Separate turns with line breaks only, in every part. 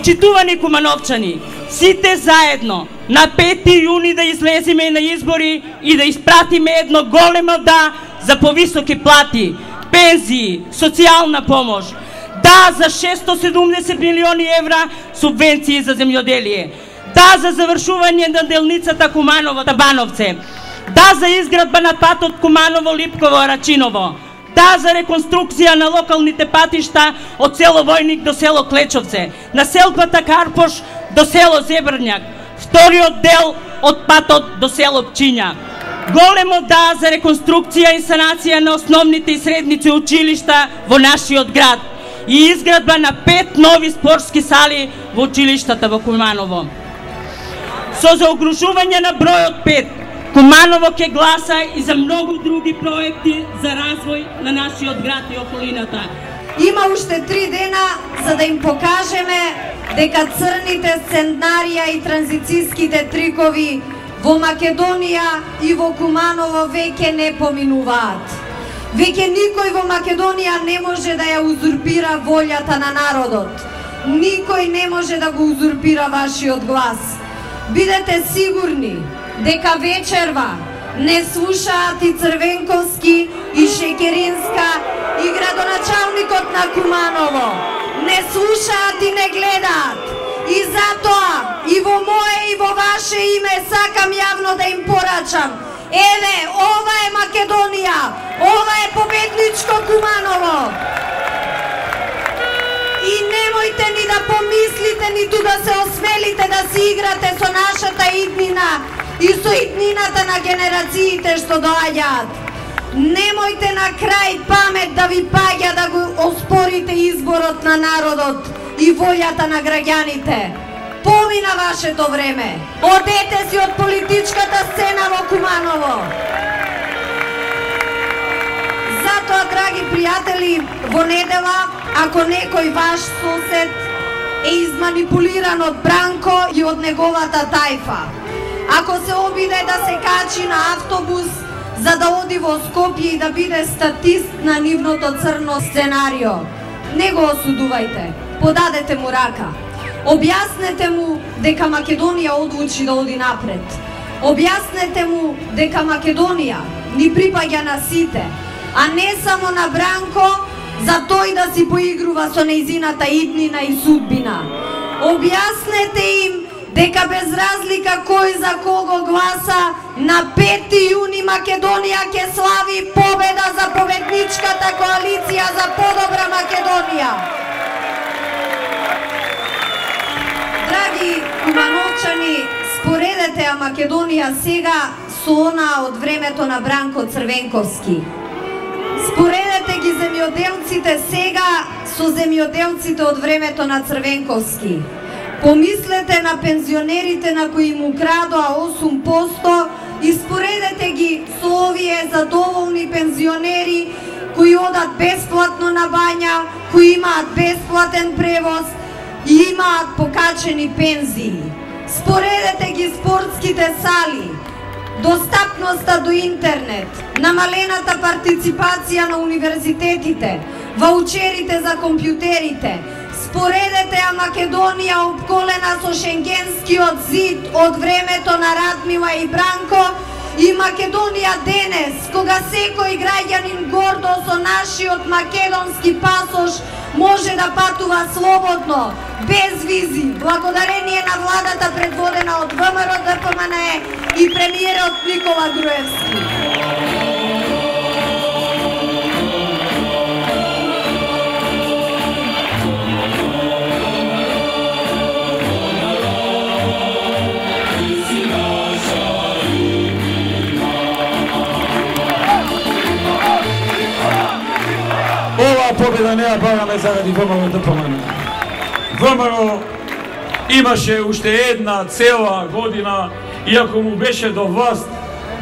Почитувани кумановчани, сите заедно на 5 јуни да излеземе на избори и да испратиме едно големо да за повисоки плати, пензии, социјална помош. Да за 670 милиони евра субвенции за земјоделие. Да за завршување на делницата Куманово-Табановце. Да за изградба на патот Куманово-Липково-Рачиново. Да за реконструкција на локалните патишта од село Војник до село Клечовце, на селката Карпош до село Зебрњак, вториот дел од патот до село Пчиња. Големо да за реконструкција и санација на основните и средници училишта во нашиот град и изградба на 5 нови спортски сали во училиштата во Куманово. Со заогружување на бројот 5, Куманово ќе гласа и за многу други проекти за развој на нашиот град и околината.
Има уште 3 дена за да им покажеме дека црните сценарија и транзицијските трикови во Македонија и во Куманово веќе не поминуваат. Веќе никој во Македонија не може да ја узурпира волјата на народот. Никој не може да го узурпира вашиот глас. Бидете сигурни дека вечерва не слушаат и Црвенковски, и Шекеринска, и градоначалникот на Куманово. Не слушаат и не гледаат. И затоа, и во мое и во ваше име сакам јавно да им порачам. Еве, ова е Македонија, ова е победничко Куманово. И немојте ни да помислите, ниту да се осмелите да си играте со нашата иднина и со иднината на генерациите што доаѓаат. Немојте на крај памет да ви паѓа да го оспорите изборот на народот и волјата на граѓаните. Помина вашето време. Одете си од политичката сцена во Куманово. Затоа, драги пријатели, во недела, ако некој ваш сосед е изманипулиран од Бранко и од неговата тајфа, ако се обиде да се качи на автобус за да оди во Скопје и да биде статист на нивното црно сценарио, не го осудувајте, подадете му рака. Објаснете му дека Македонија одлучи да оди напред. Објаснете му дека Македонија ни припаѓа на сите, а не само на Бранко, за тој да си поигрува со нејзината иднина и судбина. Објаснете им дека без разлика кој за кого гласа, на 5 јуни Македонија ќе слави победа за победничката коалиција за подобра Македонија. Драги кумановчани, споредете ја Македонија сега со она од времето на Бранко Црвенковски. Споредете ги земјоделците сега со земјоделците од времето на Црвенковски. Помислете на пензионерите на кои му крадоа 8% и споредете ги со овие задоволни пензионери кои одат бесплатно на бања, кои имаат бесплатен превоз и имаат покачени пензии. Споредете ги спортските сали, достапноста до интернет, намалената партиципација на универзитетите, ваучерите за компјутерите. Споредете ја Македонија обколена со Шенгенскиот зид од времето на Радмила и Бранко и Македонија денес, кога секој граѓанин гордо со нашиот македонски пасош може да патува слободно, без визи, благодарение на владата предводена од ВМРО ДПМНЕ и премиерот Никола Груевски.
Победа не ја бараме заради ВМРО ДПМНЕ. ВМРО имаше уште една цела година, иако му беше до власт,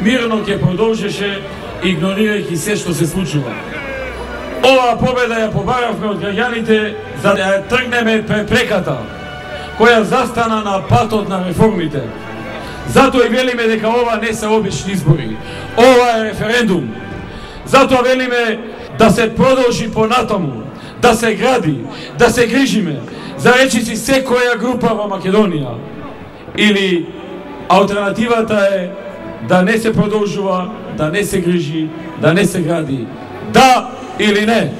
мирно ќе продолжеше, игнорирајќи се што се случува. Оваа победа ја побаравме од граѓаните за да ја тргнеме препреката која застана на патот на реформите. Затоа и велиме дека ова не се обични избори. Ова е референдум. Затоа велиме да се продолжи понатаму, да се гради, да се грижиме за речиси секоја група во Македонија, или алтернативата е да не се продолжува, да не се грижи, да не се гради? Да или не?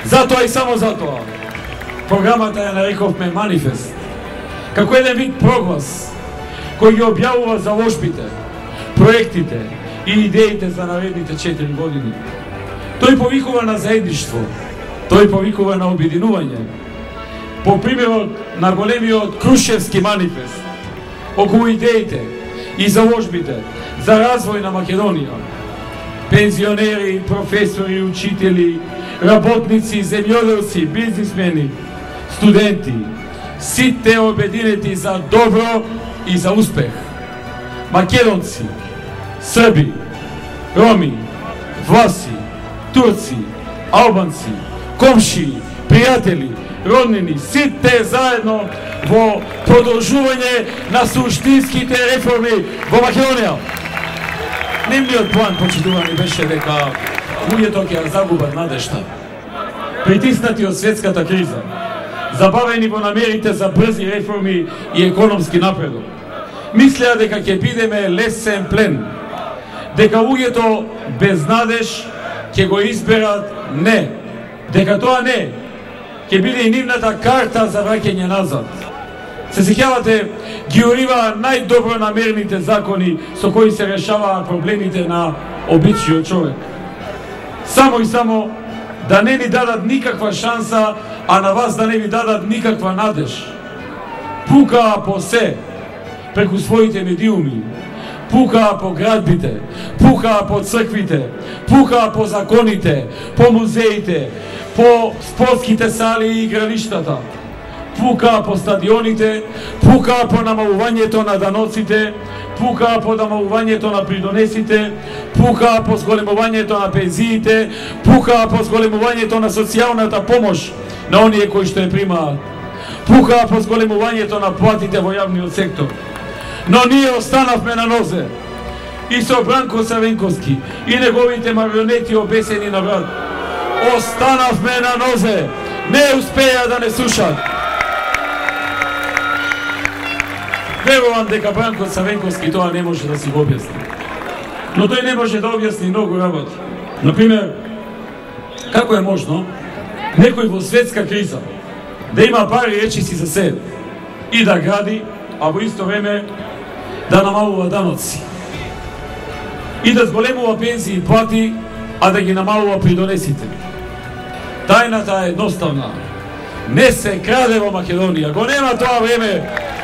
Затоа и само затоа програмата ја нарековме манифест, како еден вид проглас кој ги објавува заложбите, проектите и идеите за наредните 4 години. Тој повикува на заедништво, тој повикува на обединување. По примерот на големиот Крушевски манифест, околу идеите и заложбите за развој на Македонија, пензионери, професори, учители, работници, земјоделци, бизнисмени, студенти, сите обединети за добро и за успех. Македонци, Срби, Роми, Власи, Турци, Албанци, комши, пријатели, роднини, сите заедно во продолжување на суштинските реформи во Македонија. Нивниот план, почитувани, беше дека луѓето ќе ја загубат надежта. Притиснати од светската криза, забавени во намерите за брзи реформи и економски напредок, мислеа дека ќе бидеме лесен плен, дека луѓето без надеж ќе го изберат не, дека тоа не ќе биде и нивната карта за враќање назад. Се сеќавате, ги уриваа најдобро намерните закони со кои се решаваа проблемите на обичниот човек. Само и само да не ни дадат никаква шанса, а на вас да не ви дадат никаква надеж. Пукаа по се, преку своите медиуми, пукаа по градбите, пукаа по црквите, пукаа по законите, по музеите, по спортските сали и игралиштата, пукаа по стадионите, пукаа по намалувањето на даноците, пукаа по намалувањето на придонесите, пукаа по зголемувањето на пензиите, пукаа по зголемувањето на социјалната помош на оние кои што ја примаат, пукаа по зголемувањето на платите во јавниот сектор. Но ние останавме на нозе и со Бранко Црвенковски и неговите марионети обесени на врат. Останавме на нозе, не успеа да не слушат. Верувам дека Бранко Црвенковски тоа не може да си го објасни. Но тој не може да објасни многу работи. Например, како е можно некој во светска криза да има пари речиси за себе и да гради, а во исто време да намалува даноци и да зголемува пензии и плати, а да ги намалува придонесите. Тајната е едноставна. Не се краде во Македонија. Го нема тоа време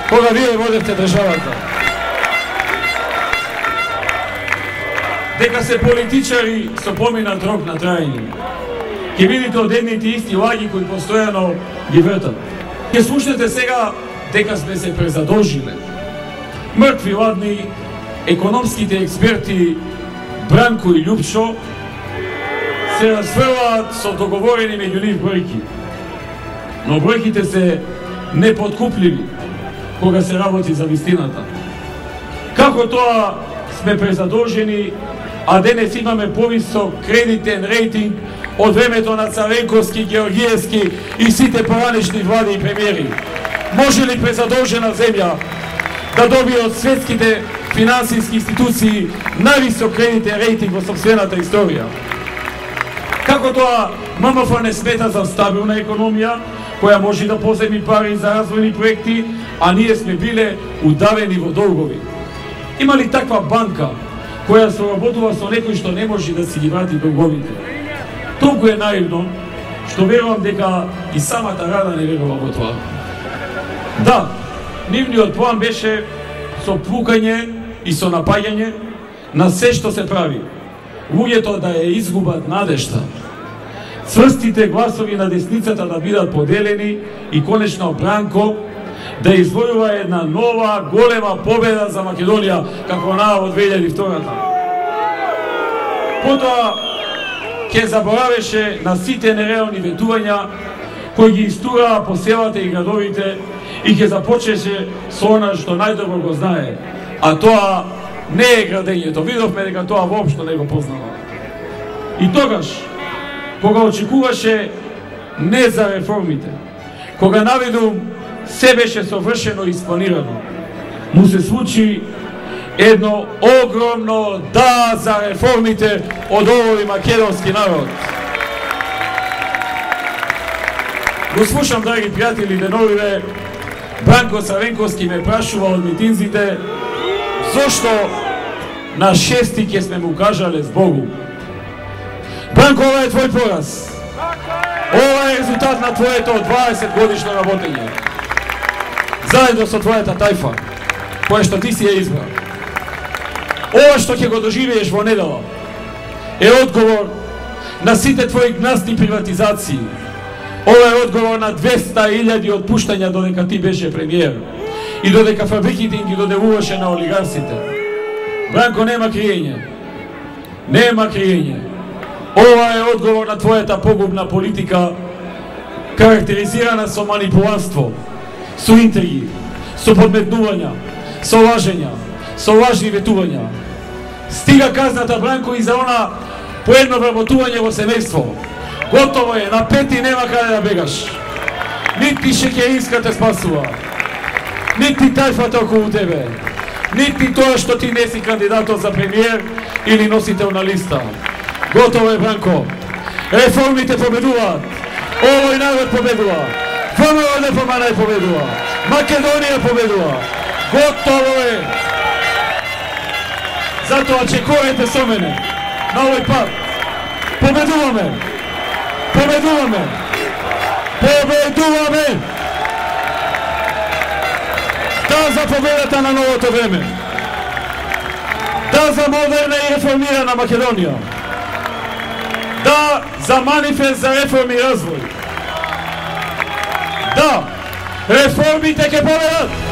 кога вие водевте државата. Дека се политичари со поминат рок на трајање. Ќе видите од едните исти лаги кои постојано ги вртат. Ќе слушнете сега дека сме се презадолжиле. Мртви ладни, економските експерти Бранко и Љупчо се расфрлаат со договорени меѓу нив бројки. Но бројките се непоткупливи кога се работи за вистината. Како тоа сме презадолжени, а денес имаме повисок кредитен рейтинг од времето на Црвенковски, Георгиевски и сите поранешни влади и премиери? Може ли презадолжена земја да добие од светските финансиски институции највисок кредитен рейтинг во сопствената историја? Како тоа ММФ не смета за стабилна економија, која може да поземи пари за развојни проекти, а ние сме биле удавени во долгови? Има ли таква банка која соработува со некој што не може да си ги врати долговите? Толку е наивно, што верувам дека и самата Рада не верува во тоа. Да, нивниот план беше со пукање и со напаѓање на се што се прави. Луѓето да ја изгубат надежта. Цврстите гласови на десницата да бидат поделени и конечно Бранко да извојува една нова голема победа за Македонија како онаа во 2002-та. Потоа ќе заборавеше на сите нереални ветувања кои ги истураа по селата и градовите и ќе започнеше со она што најдобро го знае, а тоа не е градењето. Видовме дека тоа воопшто не го познава. И тогаш, кога очекуваше не за реформите, кога наведум се беше совршено и спланирано, му се случи едно огромно да за реформите од овој македонски народ. Го слушам, драги пријатели, деновиве, Бранко Црвенковски ме прашува од митинзите зошто на 6 ќе сме му кажале збогу. Бранко, ова е твој пораз. Ова е резултат на твоето 20 годишно работење. Заедно со твојата тајфа, која што ти си ја избрал. Ова што ќе го доживееш во недела е одговор на сите твои гнасни приватизации. Ова е одговор на 200.000 отпуштања додека ти беше премиер и додека фабриките им ги доделуваше на олигарсите. Бранко, нема криење. Нема криење. Ова е одговор на твојата погубна политика, карактеризирана со манипуланство, со интриги, со подметнувања, со лажења, со лажни ветувања. Стига казната, Бранко, и за она поедно вработување во семејство. Готово е, на 5 нема каде да бегаш. Нити шеќеринска те спасува, нити тајфата околу тебе, нити тоа што ти не си кандидатот за премиер или носител на листа. Готово е, Бранко. Реформите победуваат. Овој народ победува. ВМРО ДПМН победува. Македонија победува. Готово е. Затоа чекорете со мене на овој пат. Победуваме. Победуваме! Победуваме! Да за победата на новото време! Да за модерна и реформирана Македонија! Да за манифест за реформи и развој! Да! Реформите ќе победат!